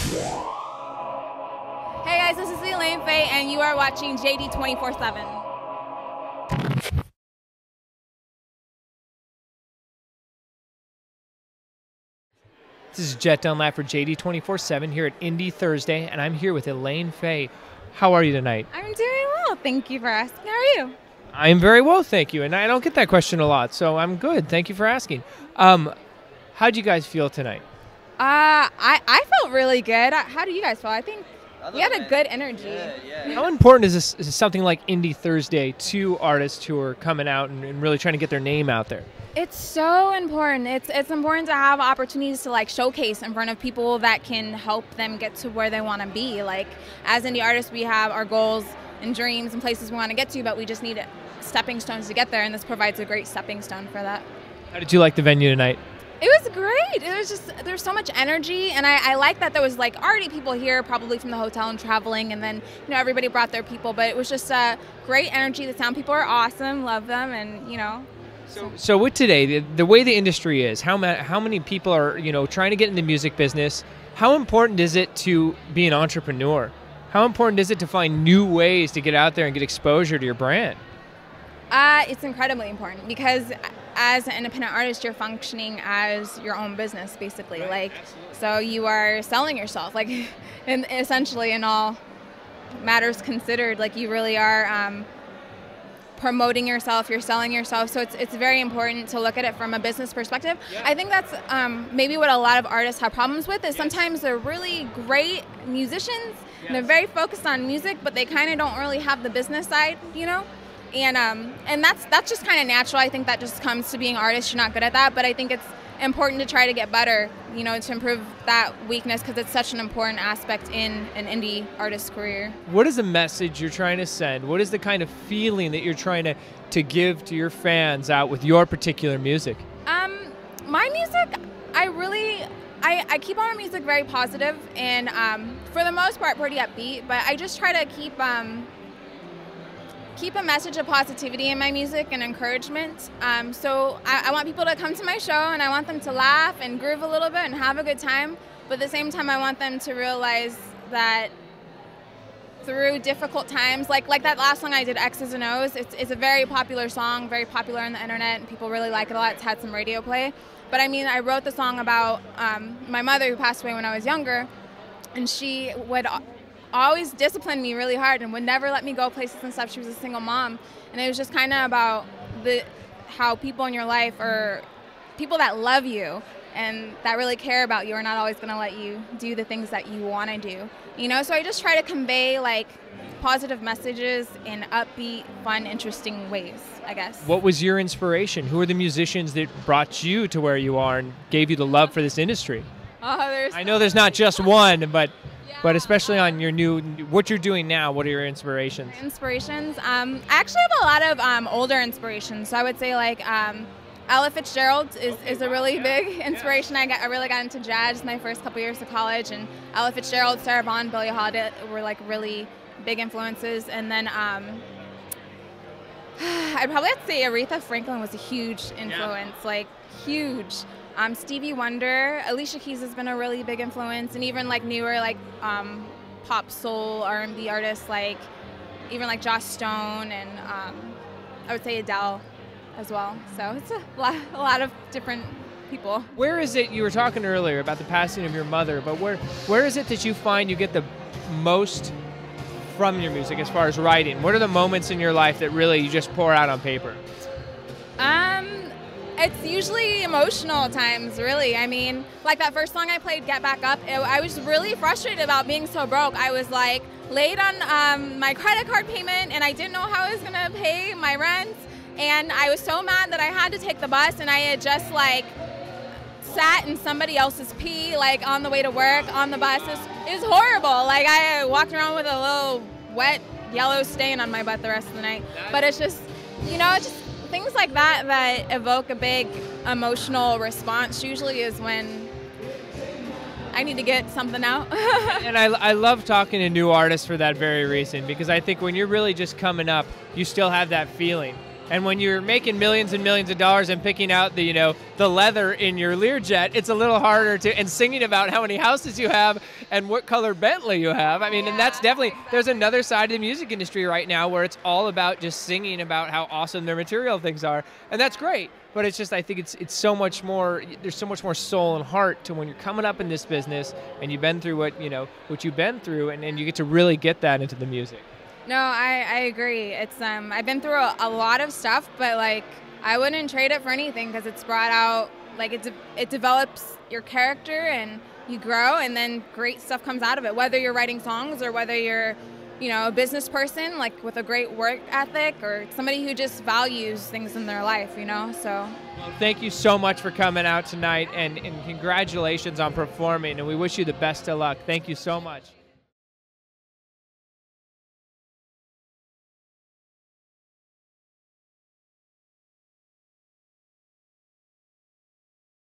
Hey guys, this is Elaine Faye, and you are watching JD 24/7. This is Jett Dunlap for JD 24/7 here at Indie Thursday, and I'm here with Elaine Faye. How are you tonight? I'm doing well, thank you for asking. How are you? I'm very well, thank you, and I don't get that question a lot, so I'm good. Thank you for asking. How'd you guys feel tonight? I felt really good. How do you guys feel? I think we had a good energy. Yeah. How important is something like Indie Thursday to artists who are coming out and really trying to get their name out there? It's so important. It's important to have opportunities to like showcase in front of people that can help them get to where they want to be. Like as indie artists, we have our goals and dreams and places we want to get to, but we just need stepping stones to get there, and this provides a great stepping stone for that. How did you like the venue tonight? It was great. It was just, there's so much energy, and I like that there was like already people here, probably from the hotel and traveling, and then everybody brought their people, but it was just great energy. The sound people are awesome, love them, and So with today, the way the industry is, how many people are trying to get in the music business? How important is it to be an entrepreneur? How important is it to find new ways to get out there and get exposure to your brand? It's incredibly important because as an independent artist, you're functioning as your own business, basically. Right. Like, Absolutely. so you are selling yourself, like, and essentially in all matters considered, like you really are promoting yourself. You're selling yourself. So it's very important to look at it from a business perspective. Yeah. I think that's maybe what a lot of artists have problems with is sometimes they're really great musicians and they're very focused on music, but they kind of don't really have the business side, And that's just kind of natural. I think that just comes to being artists. You're not good at that, but I think it's important to try to get better, to improve that weakness because it's such an important aspect in an indie artist's career. What is the message you're trying to send? What is the kind of feeling that you're trying to give to your fans out with your particular music? My music, I keep on my music very positive and for the most part pretty upbeat, but I just try to keep a message of positivity in my music and encouragement. So I want people to come to my show and I want them to laugh and groove a little bit and have a good time. But at the same time, I want them to realize that through difficult times, like that last song I did, X's and O's, it's a very popular song, very popular on the internet, and people really like it a lot. It's had some radio play. But I mean, I wrote the song about my mother who passed away when I was younger, and she would always disciplined me really hard and would never let me go places and stuff. She was a single mom, and it was just kind of about how people in your life or people that love you and that really care about you are not always going to let you do the things that you want to do. So I just try to convey like positive messages in upbeat, fun, interesting ways, I guess. What was your inspiration? Who are the musicians that brought you to where you are and gave you the love for this industry? I know there's not just one, but especially on your what you're doing now, what are your inspirations? I actually have a lot of older inspirations. So I would say like Ella Fitzgerald is a really big inspiration. I really got into jazz my first couple years of college, and Ella Fitzgerald, Sarah Vaughan, Billie Holiday were like really big influences. And then I'd probably have to say Aretha Franklin was a huge influence, like huge. Stevie Wonder, Alicia Keys has been a really big influence, and even like newer like pop soul R&B artists like even like Joss Stone and I would say Adele as well. So it's a lot of different people. Where is it, you were talking earlier about the passing of your mother, but where is it that you find you get the most from your music as far as writing? What are the moments in your life that really you just pour out on paper? It's usually emotional times, really. I mean, like that first song I played, Get Back Up, I was really frustrated about being so broke. I was like late on my credit card payment and I didn't know how I was gonna pay my rent. And I was so mad that I had to take the bus, and I had just like sat in somebody else's pee like on the way to work on the bus. It was horrible. Like I walked around with a little wet yellow stain on my butt the rest of the night. But it's just, it's just things like that evoke a big emotional response usually is when I need to get something out. And I love talking to new artists for that very reason, because I think when you're really just coming up, you still have that feeling. And when you're making millions and millions of dollars and picking out the, you know, the leather in your Learjet, it's a little harder to, and singing about how many houses you have and what color Bentley you have. I mean, and that's definitely, there's another side of the music industry right now where it's all about just singing about how awesome their material things are. And that's great. But it's just, I think it's so much more, there's so much more soul and heart to when you're coming up in this business and you've been through what, you know, what you've been through, and you get to really get that into the music. No, I agree. It's I've been through a lot of stuff, but like I wouldn't trade it for anything because it's brought out, like it develops your character and you grow, and then great stuff comes out of it. Whether you're writing songs or whether you're, you know, a business person like with a great work ethic, or somebody who just values things in their life, you know. So well, thank you so much for coming out tonight, and congratulations on performing, and we wish you the best of luck. Thank you so much.